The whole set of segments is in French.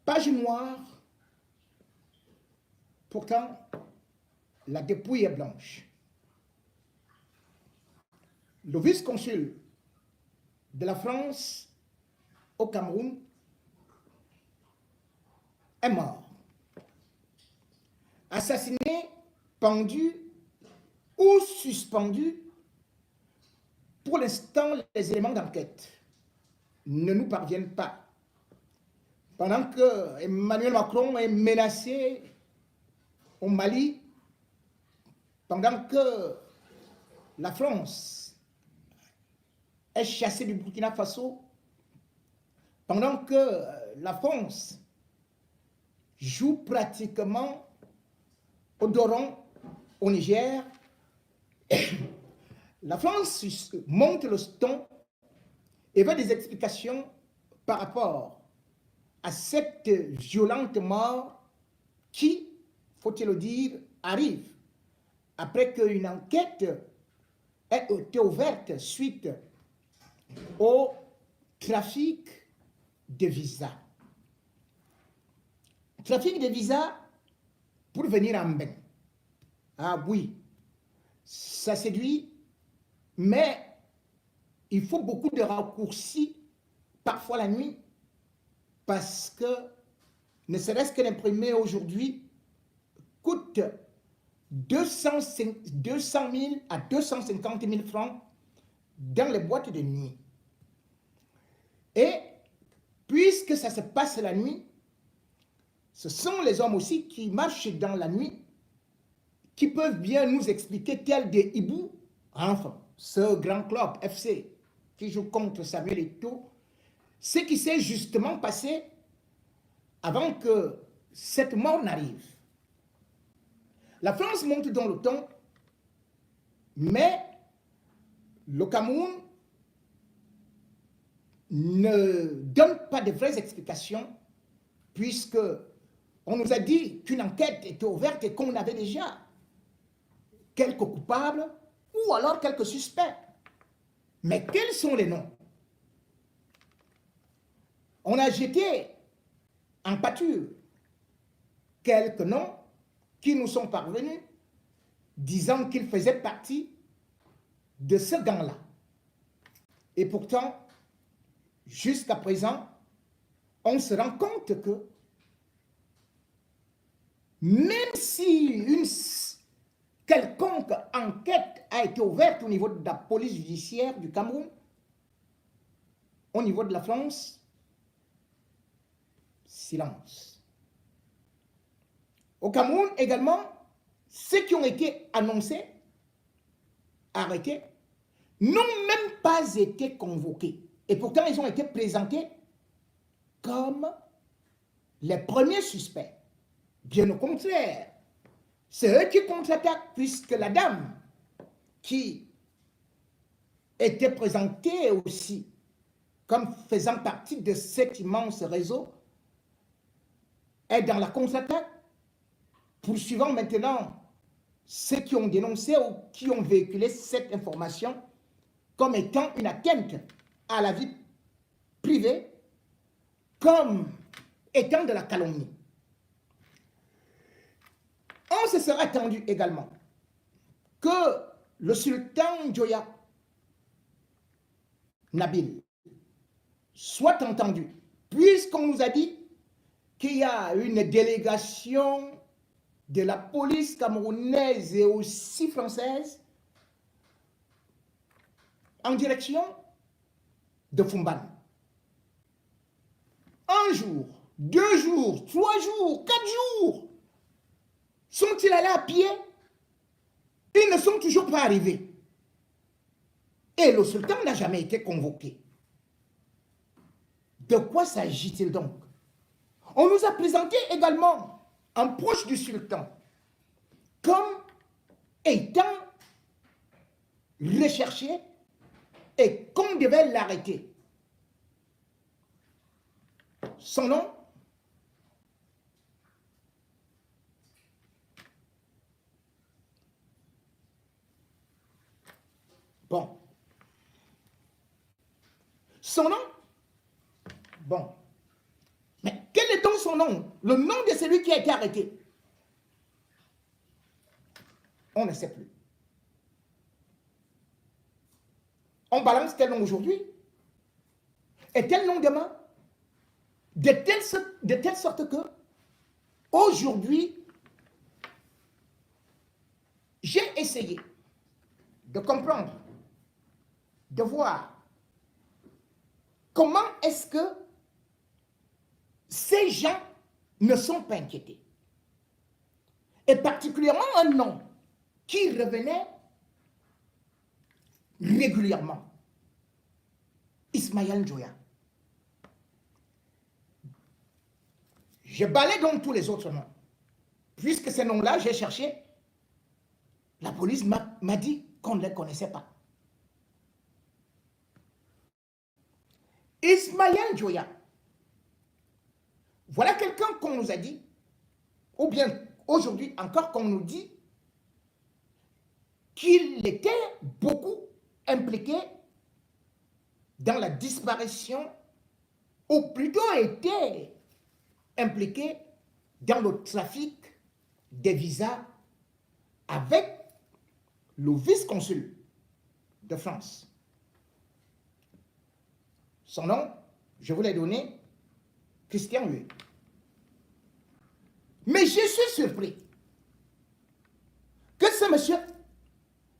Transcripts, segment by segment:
Page noire, pourtant, la dépouille est blanche. Le vice-consul de la France au Cameroun est mort. Assassiné, pendu ou suspendu, pour l'instant, les éléments d'enquête ne nous parviennent pas. Pendant que Emmanuel Macron est menacé au Mali, pendant que la France est chassée du Burkina Faso, pendant que la France joue pratiquement au Doron, au Niger, la France monte le ton et veut des explications par rapport à cette violente mort qui, faut-il le dire, arrive après qu'une enquête ait été ouverte suite au trafic de visas. Trafic de visas pour venir en bain. Ah oui, ça séduit, mais il faut beaucoup de raccourcis, parfois la nuit, parce que ne serait-ce que l'imprimer aujourd'hui coûte 200 000 à 250 000 francs dans les boîtes de nuit. Et puisque ça se passe la nuit, ce sont les hommes aussi qui marchent dans la nuit qui peuvent bien nous expliquer tel des hiboux, enfin, ce grand club FC qui joue contre Samuel Eto'o, ce qui s'est justement passé avant que cette mort n'arrive. La France monte dans le ton, mais le Cameroun ne donne pas de vraies explications puisque on nous a dit qu'une enquête était ouverte et qu'on avait déjà quelques coupables ou alors quelques suspects. Mais quels sont les noms? On a jeté en pâture quelques noms qui nous sont parvenus disant qu'ils faisaient partie de ce gang-là. Et pourtant, jusqu'à présent, on se rend compte que même si une quelconque enquête a été ouverte au niveau de la police judiciaire du Cameroun, au niveau de la France, silence. Au Cameroun également, ceux qui ont été annoncés, arrêtés, n'ont même pas été convoqués. Et pourtant, ils ont été présentés comme les premiers suspects. Bien au contraire, c'est eux qui contre-attaquent, puisque la dame qui était présentée aussi comme faisant partie de cet immense réseau est dans la contre-attaque, poursuivant maintenant ceux qui ont dénoncé ou qui ont véhiculé cette information comme étant une atteinte à la vie privée, comme étant de la calomnie. On se serait attendu également que le sultan Joya Nabil soit entendu, puisqu'on nous a dit qu'il y a une délégation de la police camerounaise et aussi française en direction de Fumban. Un jour, 2 jours, 3 jours, 4 jours, sont-ils allés à pied? Ils ne sont toujours pas arrivés. Et le sultan n'a jamais été convoqué. De quoi s'agit-il donc? On nous a présenté également un proche du sultan comme étant recherché et qu'on devait l'arrêter. Son nom? Bon. Son nom? Bon. Mais quel est donc donne son nom, le nom de celui qui a été arrêté. On ne sait plus. On balance tel nom aujourd'hui et tel nom demain, de telle sorte que aujourd'hui, j'ai essayé de comprendre, de voir comment est-ce que ces gens ne sont pas inquiétés. Et particulièrement un nom qui revenait régulièrement. Ismaël Njoya. Je balais donc tous les autres noms. Puisque ces noms-là, j'ai cherché, la police m'a dit qu'on ne les connaissait pas. Ismaël Njoya. Voilà quelqu'un qu'on nous a dit, ou bien aujourd'hui encore qu'on nous dit, qu'il était beaucoup impliqué dans la disparition, ou plutôt était impliqué dans le trafic des visas avec le vice-consul de France. Son nom, je vous l'ai donné, Christian Huet. Mais je suis surpris que ce monsieur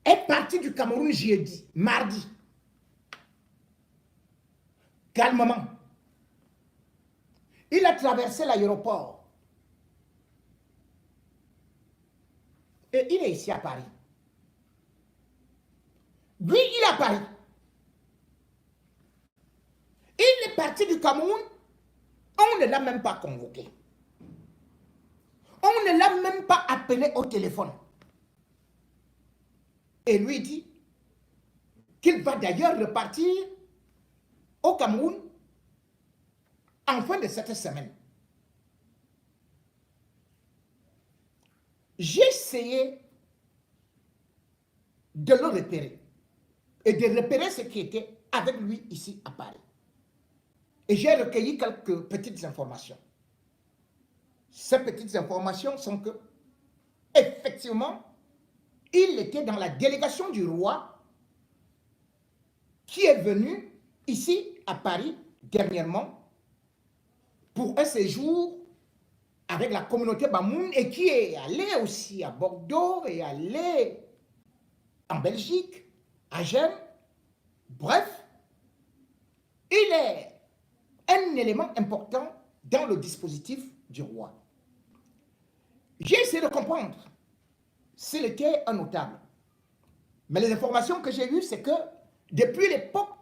est parti du Cameroun jeudi, mardi, calmement. Il a traversé l'aéroport et il est ici à Paris. Lui, il est à Paris. Il est parti du Cameroun, on ne l'a même pas convoqué. On ne l'a même pas appelé au téléphone. Et lui dit qu'il va d'ailleurs repartir au Cameroun en fin de cette semaine. J'ai essayé de le repérer et de repérer ce qui était avec lui ici à Paris. Et j'ai recueilli quelques petites informations. Ces petites informations sont que, effectivement, il était dans la délégation du roi qui est venu ici à Paris dernièrement pour un séjour avec la communauté Bamoun et qui est allé aussi à Bordeaux et allé en Belgique, à Gênes. Bref, il est un élément important dans le dispositif du roi. J'ai essayé de comprendre s'il était un notable. Mais les informations que j'ai eues, c'est que depuis l'époque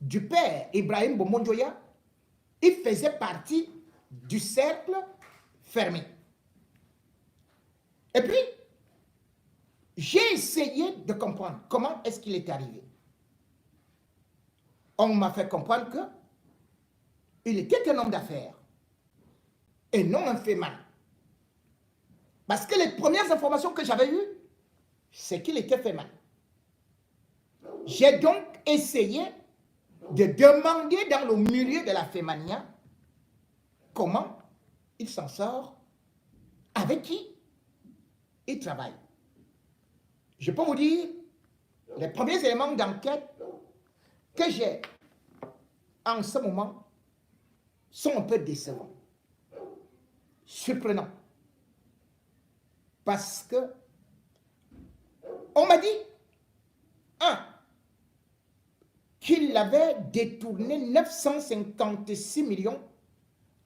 du père Ibrahim Bomonjoya, il faisait partie du cercle fermé. Et puis, j'ai essayé de comprendre comment est-ce qu'il est arrivé. On m'a fait comprendre qu'il était un homme d'affaires et non un féman. Parce que les premières informations que j'avais eues, c'est qu'il était féman. J'ai donc essayé de demander dans le milieu de la fémania comment il s'en sort, avec qui il travaille. Je peux vous dire, les premiers éléments d'enquête que j'ai en ce moment sont un peu décevants, surprenants. Parce que on m'a dit, qu'il avait détourné 956 millions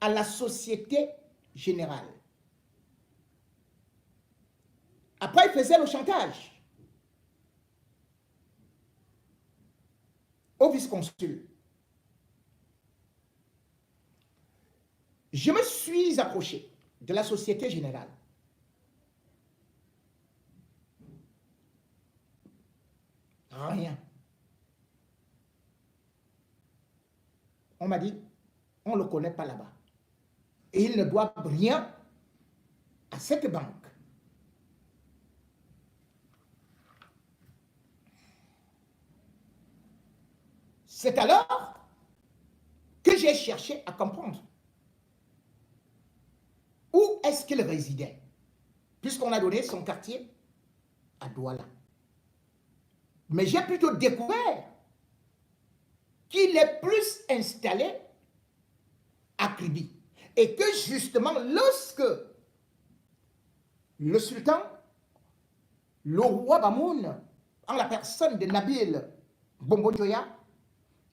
à la Société Générale. Après, il faisait le chantage au vice-consul. Je me suis approché de la Société Générale. Rien. On m'a dit, on ne le connaît pas là-bas. Et il ne doit rien à cette banque. C'est alors que j'ai cherché à comprendre. où est-ce qu'il résidait, puisqu'on a donné son quartier à Douala. Mais j'ai plutôt découvert qu'il est plus installé à Kribi. Et que justement, lorsque le sultan, le roi Bamoun, en la personne de Nabil Bombodjoya,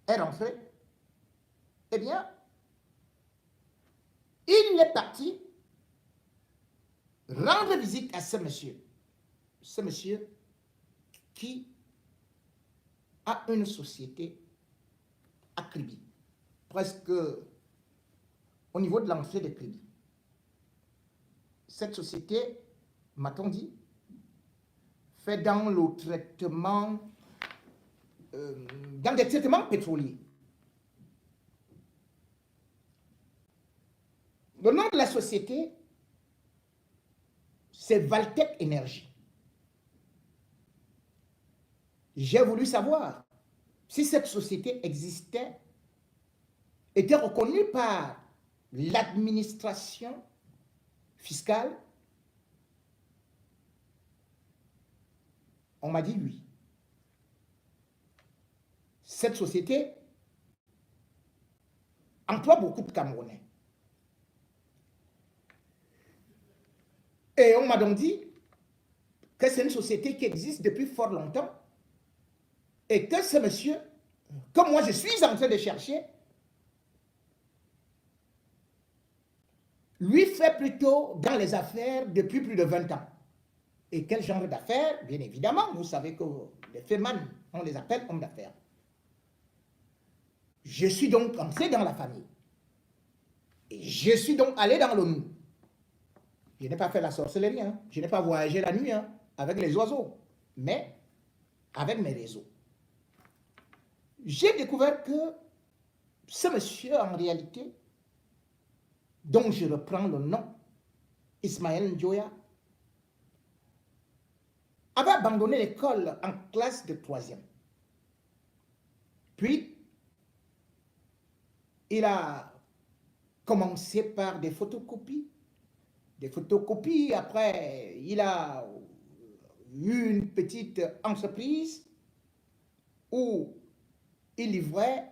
est rentré, eh bien, il est parti rendre visite à ce monsieur qui a une société à Kribi, presque au niveau de l'entrée de Kribi. Cette société, m'a-t-on dit, fait dans le traitement, dans des traitements pétroliers. Le nom de la société, c'est Valtech Énergie. J'ai voulu savoir si cette société existait, était reconnue par l'administration fiscale. On m'a dit oui. Cette société emploie beaucoup de Camerounais. Et on m'a donc dit que c'est une société qui existe depuis fort longtemps et que ce monsieur, comme moi je suis en train de chercher, lui fait plutôt dans les affaires depuis plus de 20 ans. Et quel genre d'affaires? Bien évidemment, vous savez que les fémans, on les appelle hommes d'affaires. Je suis donc entré dans la famille. Et je suis donc allé dans l'ONU. Je n'ai pas fait la sorcellerie, hein. Je n'ai pas voyagé la nuit hein, avec les oiseaux, mais avec mes réseaux. J'ai découvert que ce monsieur, en réalité, dont je reprends le nom, Ismaël Njoya, avait abandonné l'école en classe de 3e. Puis, il a commencé par des photocopies. Après, il a eu une petite entreprise où il livrait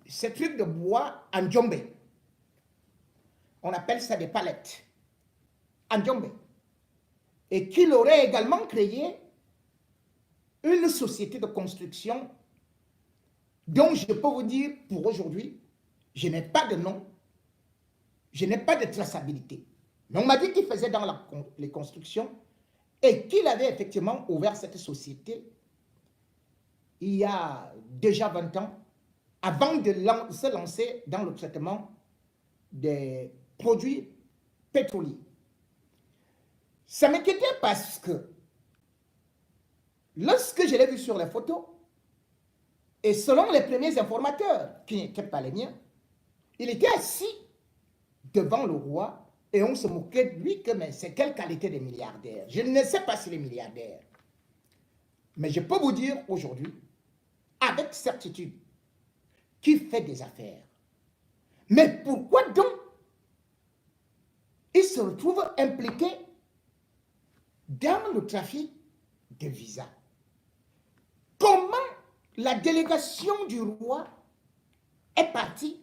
ces trucs de bois en Djombe. On appelle ça des palettes en Djombe. Et qu'il aurait également créé une société de construction dont je peux vous dire pour aujourd'hui, je n'ai pas de nom, je n'ai pas de traçabilité. Mais on m'a dit qu'il faisait dans les constructions et qu'il avait effectivement ouvert cette société il y a déjà 20 ans, avant de se lancer dans le traitement des produits pétroliers. Ça m'inquiétait parce que lorsque je l'ai vu sur les photos, et selon les premiers informateurs, qui n'étaient pas les miens, il était assis devant le roi et on se moquait de lui que mais c'est quelle qualité de milliardaire. Je ne sais pas s'il est milliardaire. Mais je peux vous dire aujourd'hui, avec certitude, qu'il fait des affaires. Mais pourquoi donc il se retrouve impliqué dans le trafic de visas? Comment la délégation du roi est partie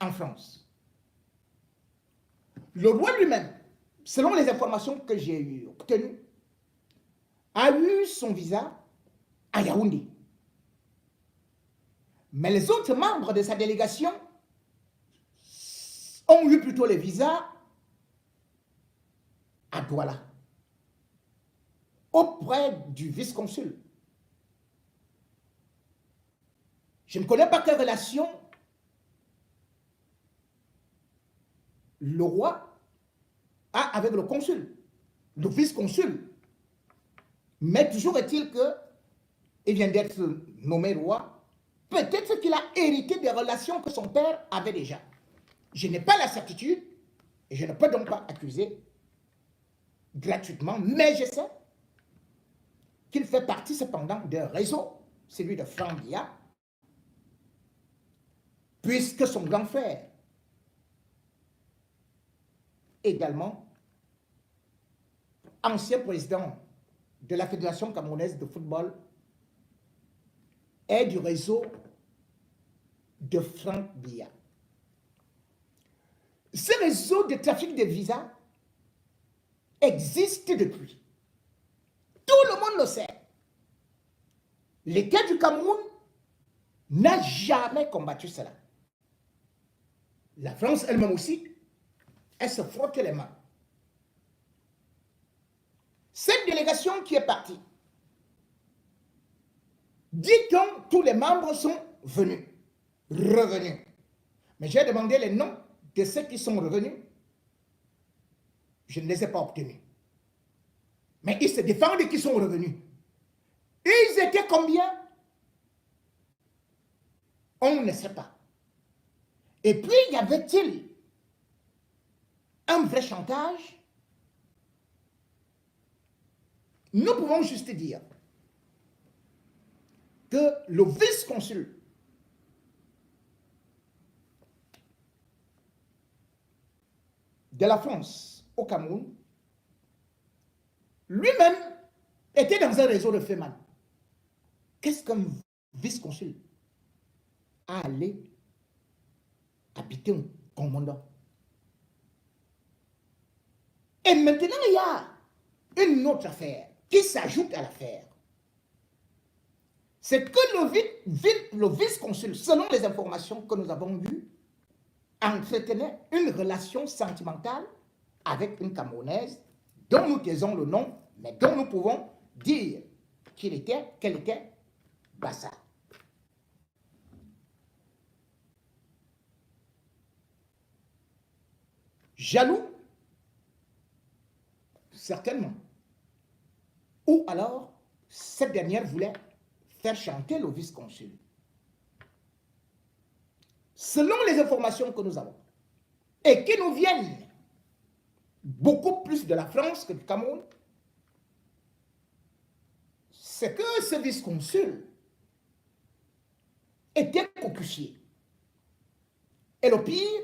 en France? Le roi lui-même, selon les informations que j'ai obtenues, a eu son visa à Yaoundé. Mais les autres membres de sa délégation ont eu plutôt les visas à Douala, auprès du vice-consul. Je ne connais pas quelle relation le roi a avec le consul, le vice-consul. Mais toujours est-il qu'il vient d'être nommé roi. Peut-être qu'il a hérité des relations que son père avait déjà. Je n'ai pas la certitude et je ne peux donc pas accuser gratuitement, mais je sais qu'il fait partie cependant d'un réseau, celui de Franck Biya, puisque son grand frère également ancien président de la Fédération camerounaise de football et du réseau de Franck Biya. Ce réseau de trafic de visas existe depuis. Tout le monde le sait. L'État du Cameroun n'a jamais combattu cela. La France elle-même aussi, elle se frotte les mains. Cette délégation qui est partie, dit-on, tous les membres sont venus, revenus. Mais j'ai demandé les noms de ceux qui sont revenus. Je ne les ai pas obtenus. Mais ils se défendent qu'ils sont revenus. Ils étaient combien? On ne sait pas. Et puis, y avait-il un vrai chantage? Nous pouvons juste dire que le vice-consul de la France au Cameroun, lui-même était dans un réseau de Feman. Qu'est-ce qu'un vice-consul a allé habiter un commandant? Et maintenant, il y a une autre affaire qui s'ajoute à l'affaire. C'est que le vice-consul, selon les informations que nous avons eues, entretenait une relation sentimentale avec une Camerounaise dont nous taisons le nom, mais dont nous pouvons dire qu'elle était Bassa. Jaloux? Certainement. Ou alors, cette dernière voulait faire chanter le vice-consul. Selon les informations que nous avons, et qui nous viennent beaucoup plus de la France que du Cameroun, c'est que ce vice-consul était cocussier. Et le pire,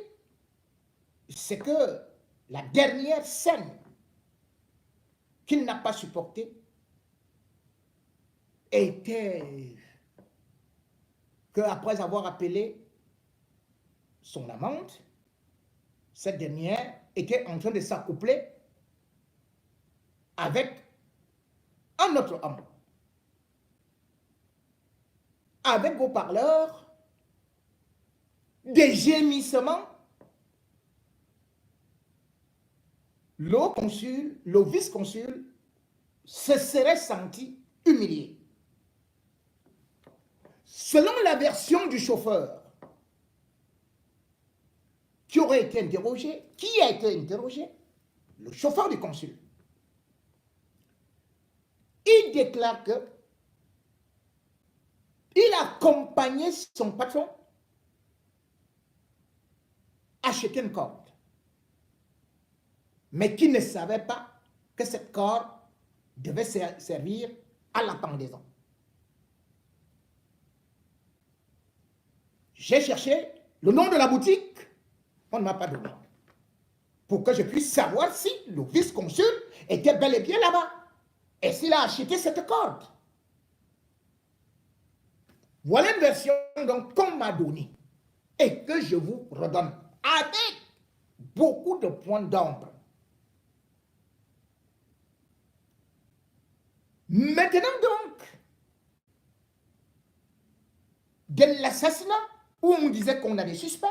c'est que la dernière scène qu'il n'a pas supportée était qu'après avoir appelé son amante, cette dernière était en train de s'accoupler avec un autre homme. Avec haut-parleurs, des gémissements, le vice-consul se serait senti humilié. Selon la version du chauffeur qui aurait été interrogé, qui a été interrogé? Le chauffeur du consul. Il déclare que il accompagnait son patron à acheter une corde, mais qui ne savait pas que cette corde devait servir à la pendaison. J'ai cherché le nom de la boutique, on ne m'a pas donné, pour que je puisse savoir si le vice-consul était bel et bien là-bas, et s'il a acheté cette corde. Voilà une version donc qu'on m'a donnée, et que je vous redonne, avec beaucoup de points d'ombre. Maintenant donc, de l'assassinat, où on disait qu'on a des suspects,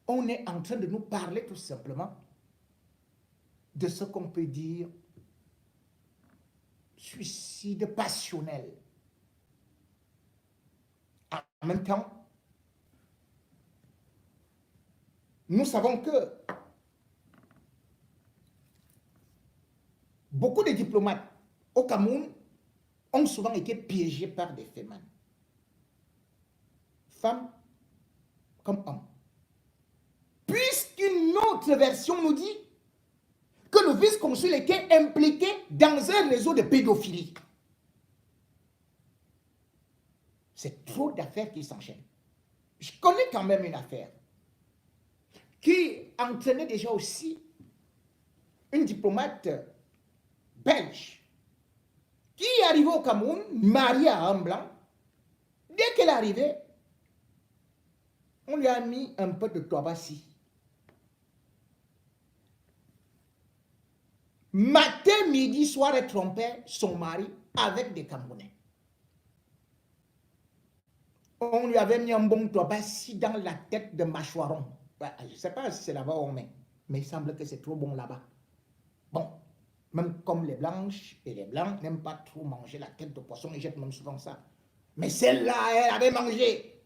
on est en train de nous parler tout simplement de ce qu'on peut dire suicide passionnel. En même temps, nous savons que beaucoup de diplomates au Cameroun ont souvent été piégés par des femmes. Femmes comme hommes. Puisqu'une autre version nous dit que le vice-consul était impliqué dans un réseau de pédophilie. C'est trop d'affaires qui s'enchaînent. Je connais quand même une affaire qui entraînait déjà aussi une diplomate belge, qui est arrivée au Cameroun, mariée à un blanc. Dès qu'elle est arrivée, on lui a mis un peu de Toabassi. Matin, midi, soir, elle trompait son mari avec des Camerounais. On lui avait mis un bon Toabassi dans la tête de mâchoiron. Je ne sais pas si c'est là-bas ou mais il semble que c'est trop bon là-bas. Bon, même comme les blanches et les blancs n'aiment pas trop manger la tête de poisson, ils jettent même souvent ça. Mais celle-là, elle avait mangé.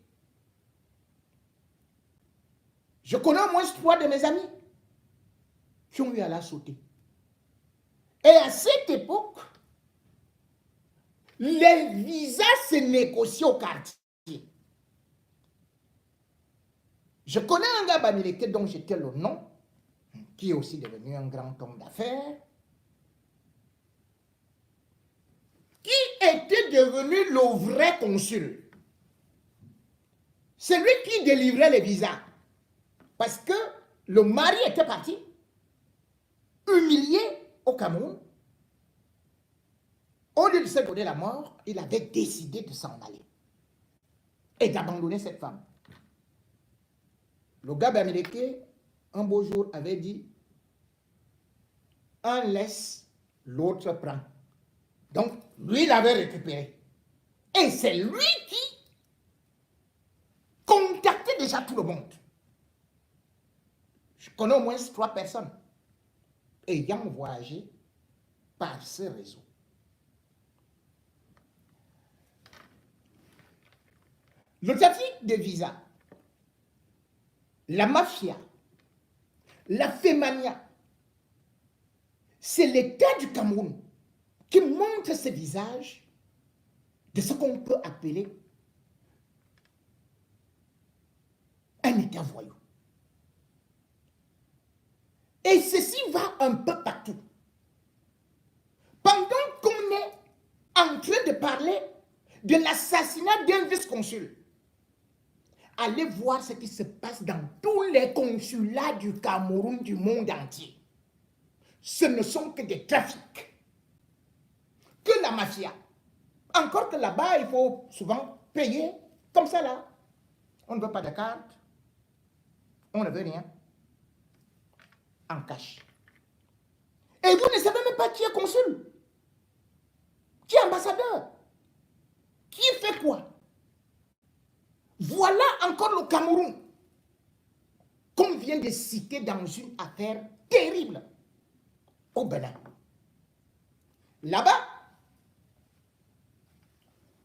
Je connais au moins 3 de mes amis qui ont eu à la sauter. Et à cette époque, les visas se négocient au quartier. Je connais un gars américain dont j'étais le nom, qui est aussi devenu un grand homme d'affaires, qui était devenu le vrai consul. C'est lui qui délivrait les visas. Parce que le mari était parti, humilié au Cameroun. Au lieu de se donner la mort, il avait décidé de s'en aller et d'abandonner cette femme. Le gars américain, un beau jour, avait dit, un laisse, l'autre prend. Donc, lui l'avait récupéré. Et c'est lui qui contactait déjà tout le monde. Je connais au moins 3 personnes ayant voyagé par ce réseau. Le trafic de visas, la mafia, la fémania, c'est l'État du Cameroun qui montre ce visage de ce qu'on peut appeler un État voyou. Et ceci va un peu partout. Pendant qu'on est en train de parler de l'assassinat d'un vice-consul, allez voir ce qui se passe dans tous les consulats du Cameroun, du monde entier. Ce ne sont que des trafics, que la mafia. Encore que là-bas, il faut souvent payer comme ça là. On ne veut pas de carte, on ne veut rien, en cash. Et vous ne savez même pas qui est consul, qui est ambassadeur, qui fait quoi. Voilà encore le Cameroun qu'on vient de citer dans une affaire terrible au Bénin. Là-bas,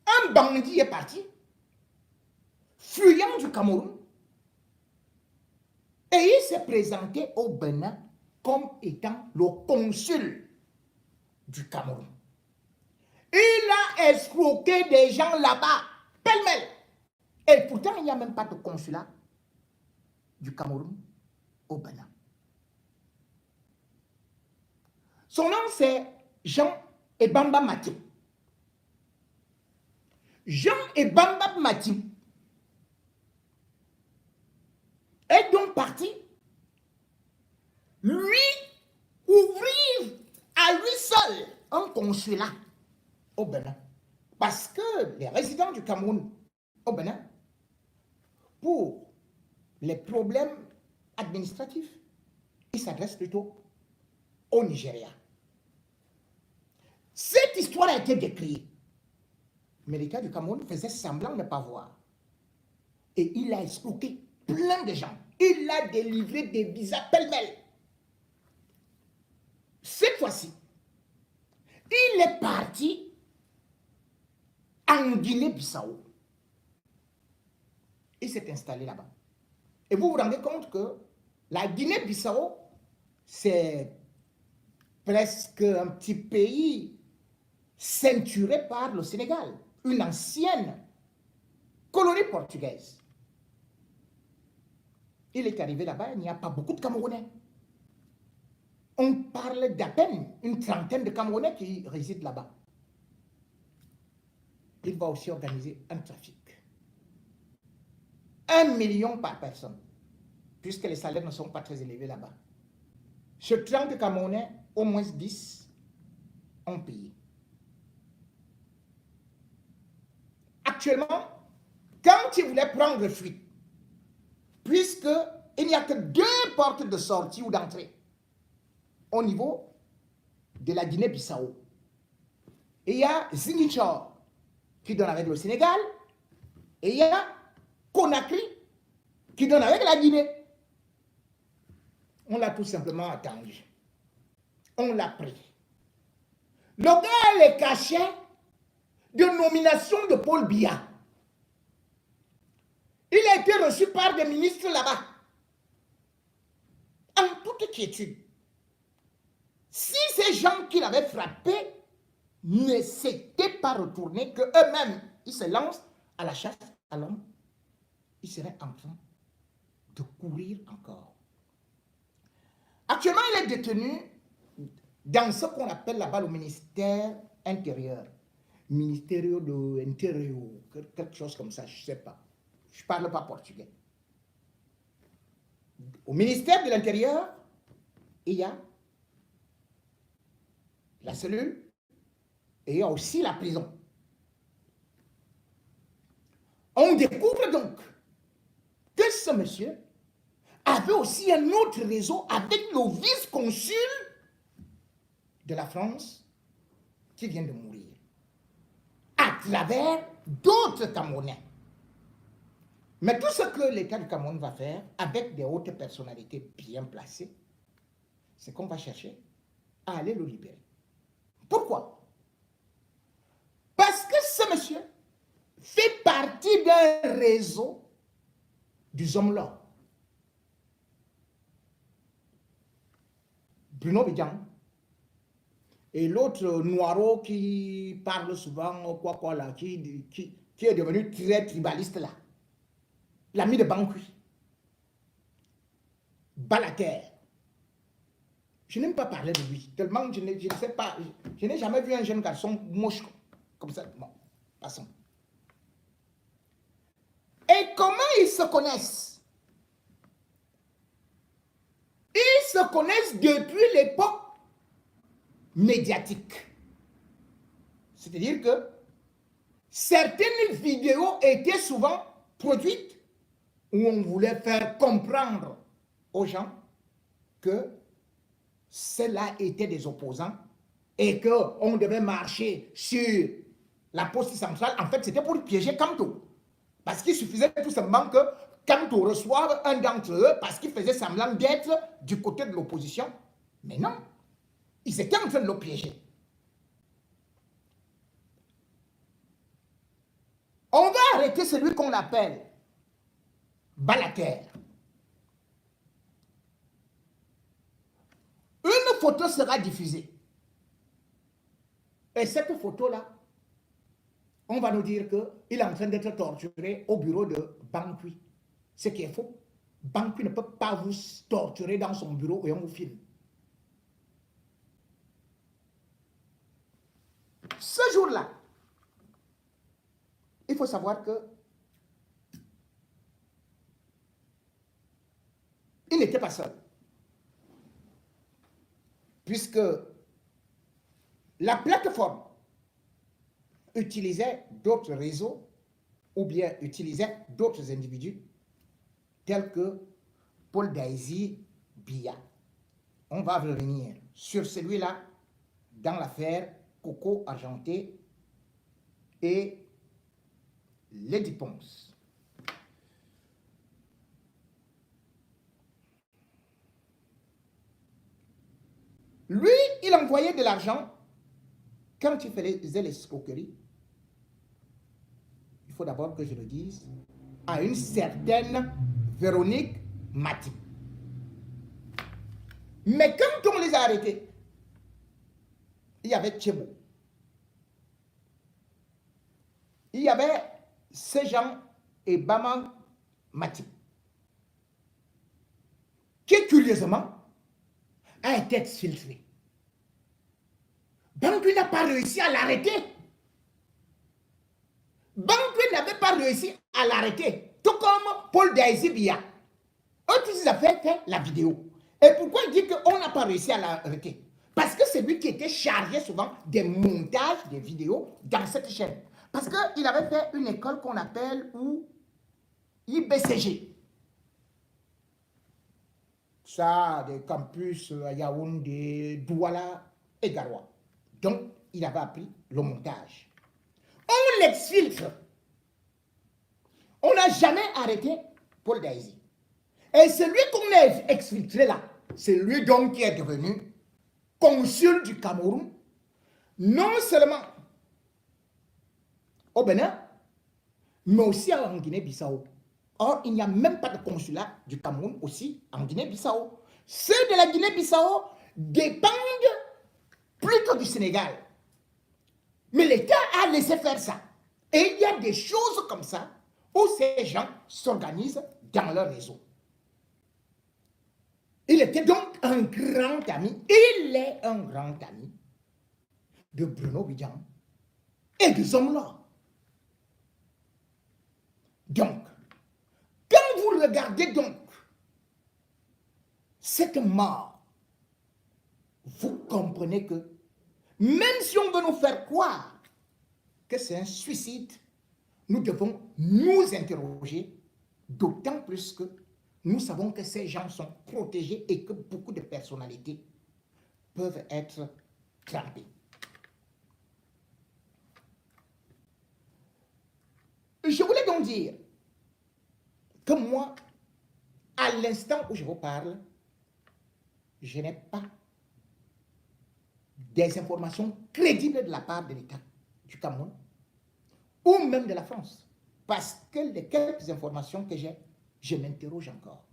un bandit est parti, fuyant du Cameroun, et il s'est présenté au Bénin comme étant le consul du Cameroun. Il a escroqué des gens là-bas, pêle-mêle. Et pourtant, il n'y a même pas de consulat du Cameroun au Bénin. Son nom, c'est Jean Ebamba Mathieu. Jean Ebamba Mathieu est donc parti, lui, ouvrir à lui seul un consulat au Bénin. Parce que les résidents du Cameroun au Bénin, pour les problèmes administratifs, ils s'adressent plutôt au Nigeria. Cette histoire a été décriée. Mais l'État du Cameroun faisait semblant de ne pas voir. Et il a escroqué plein de gens. Il a délivré des visas pêle-mêle. Cette fois-ci, il est parti en Guinée-Bissau. Il s'est installé là-bas. Et vous vous rendez compte que la Guinée-Bissau, c'est presque un petit pays ceinturé par le Sénégal, une ancienne colonie portugaise. Il est arrivé là-bas, il n'y a pas beaucoup de Camerounais. On parle d'à peine une trentaine de Camerounais qui résident là-bas. Il va aussi organiser un trafic. 1 million par personne, puisque les salaires ne sont pas très élevés là-bas. Sur 30 Camerounais, au moins 10 ont payé. Actuellement, quand ils voulaient prendre fuite, puisqu'il n'y a que 2 portes de sortie ou d'entrée au niveau de la Guinée-Bissau. Et il y a Ziguinchor qui donne avec le Sénégal, et il y a Conakry qui donne avec la Guinée. On l'a tout simplement attendu. On l'a pris. Le gars les cachets de nomination de Paul Biya. Il a été reçu par des ministres là-bas. En toute quiétude. Si ces gens qui l'avaient frappé ne s'étaient pas retournés, qu'eux-mêmes, ils se lancent à la chasse à l'homme, ils seraient en train de courir encore. Actuellement, il est détenu dans ce qu'on appelle là-bas le ministère intérieur. Ministério de l'Intérieur, quelque chose comme ça, je ne sais pas. Je ne parle pas portugais. Au ministère de l'Intérieur, il y a la cellule et il y a aussi la prison. On découvre donc que ce monsieur avait aussi un autre réseau avec le vice-consul de la France qui vient de mourir, à travers d'autres Camerounais. Mais tout ce que l'État du Cameroun va faire avec des hautes personnalités bien placées, c'est qu'on va chercher à aller le libérer. Pourquoi? Parce que ce monsieur fait partie d'un réseau du Zomlo. Bruno Bidjan et l'autre Noiro qui parle souvent, là, qui est devenu très tribaliste là. L'ami de Bankui. Balater. Je n'aime pas parler de lui, tellement je ne sais pas, je n'ai jamais vu un jeune garçon moche comme ça. Bon, passons. Et comment ils se connaissent? Ils se connaissent depuis l'époque médiatique. C'est-à-dire que certaines vidéos étaient souvent produites où on voulait faire comprendre aux gens que ceux-là étaient des opposants et qu'on devait marcher sur la poste centrale. En fait, c'était pour piéger Kamto. Parce qu'il suffisait tout simplement que Kamto reçoive un d'entre eux parce qu'il faisait semblant d'être du côté de l'opposition. Mais non, ils étaient en train de le piéger. On va arrêter celui qu'on appelle Balater. Une photo sera diffusée. Et cette photo-là, on va nous dire qu'il est en train d'être torturé au bureau de Bankui. Ce qui est faux. Bankui ne peut pas vous torturer dans son bureau et on vous filme. Ce jour-là, il faut savoir que il n'était pas seul. Puisque la plateforme utilisait d'autres réseaux ou bien utilisait d'autres individus tels que Paul Daisy Biya. On va revenir sur celui-là dans l'affaire Coco Argenté et Lady Ponce. Lui, il envoyait de l'argent quand il faisait l'escroquerie. Il faut d'abord que je le dise, à une certaine Véronique Mati. Mais quand on les a arrêtés, il y avait Tchebo. Il y avait Sejan et Baman Mati, qui curieusement a été exfiltré. Bankui n'a pas réussi à l'arrêter. Bankui n'avait pas réussi à l'arrêter. Tout comme Paul Daisy Biya. Eux tous ils avaient fait la vidéo. Et pourquoi il dit qu'on n'a pas réussi à l'arrêter? Parce que c'est lui qui était chargé souvent des montages des vidéos dans cette chaîne. Parce qu'il avait fait une école qu'on appelle IBCG. Ça, des campus à Yaoundé, Douala et Garoua. Donc, il avait appris le montage. On l'exfiltre. On n'a jamais arrêté Paul Daisy. Et celui qu'on a exfiltré là, c'est lui donc qui est devenu consul du Cameroun, non seulement au Bénin, mais aussi en Guinée-Bissau. Or, il n'y a même pas de consulat du Cameroun aussi en Guinée-Bissau. Ceux de la Guinée-Bissau dépendent plutôt du Sénégal. Mais l'État a laissé faire ça. Et il y a des choses comme ça où ces gens s'organisent dans leur réseau. Il était donc un grand ami, il est un grand ami de Bruno Bidjan et de Zomla. Donc, quand vous regardez donc cette mort, vous comprenez que même si on veut nous faire croire que c'est un suicide, nous devons nous interroger, d'autant plus que nous savons que ces gens sont protégés et que beaucoup de personnalités peuvent être trempées. Je voulais donc dire que moi, à l'instant où je vous parle, je n'ai pas des informations crédibles de la part de l'État du Cameroun ou même de la France. Parce que les quelques informations que j'ai, je m'interroge encore.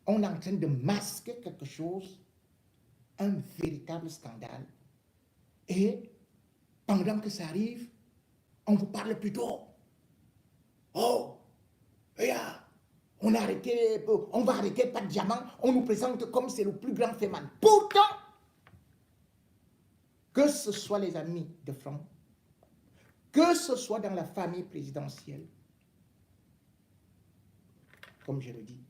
On est en train de masquer quelque chose, un véritable scandale. Et pendant que ça arrive, on vous parle plutôt. Oh, regarde, on va arrêter pas de diamant, on nous présente comme c'est le plus grand féman. Pourtant, que ce soit les amis de Franck, que ce soit dans la famille présidentielle, comme je le dis,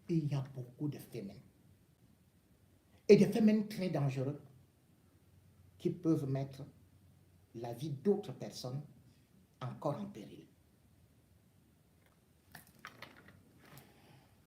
il y a beaucoup de phénomènes. Et des phénomènes très dangereux qui peuvent mettre la vie d'autres personnes encore en péril.